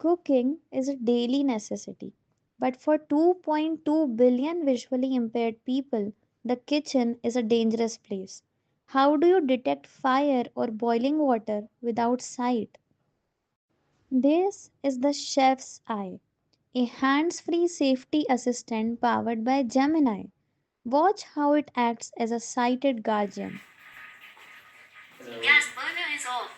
Cooking is a daily necessity, but for 2.2 billion visually impaired people, the kitchen is a dangerous place. How do you detect fire or boiling water without sight? This is the chef's eye, a hands free safety assistant powered by Gemini. Watch how it acts as a sighted guardian. Gas burner is off.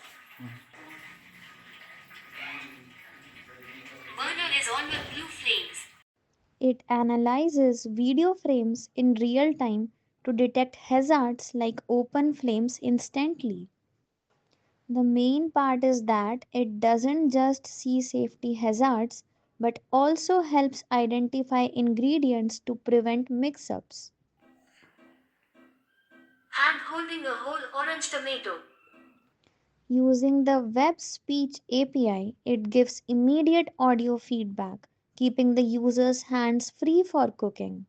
Burner is on with blue flames. It analyzes video frames in real time to detect hazards like open flames instantly. The main part is that it doesn't just see safety hazards but also helps identify ingredients to prevent mix ups. Hand holding a whole orange tomato. Using the Web Speech API, it gives immediate audio feedback, keeping the user's hands free for cooking.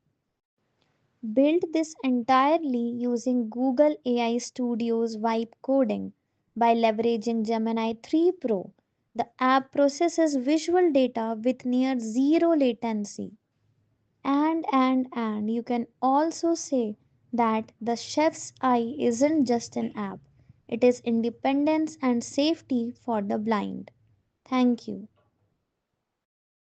Built this entirely using Google AI Studio's Vibe coding by leveraging Gemini 3 Pro. The app processes visual data with near zero latency. And you can also say that the chef's eye isn't just an app, it is independence and safety for the blind. Thank you.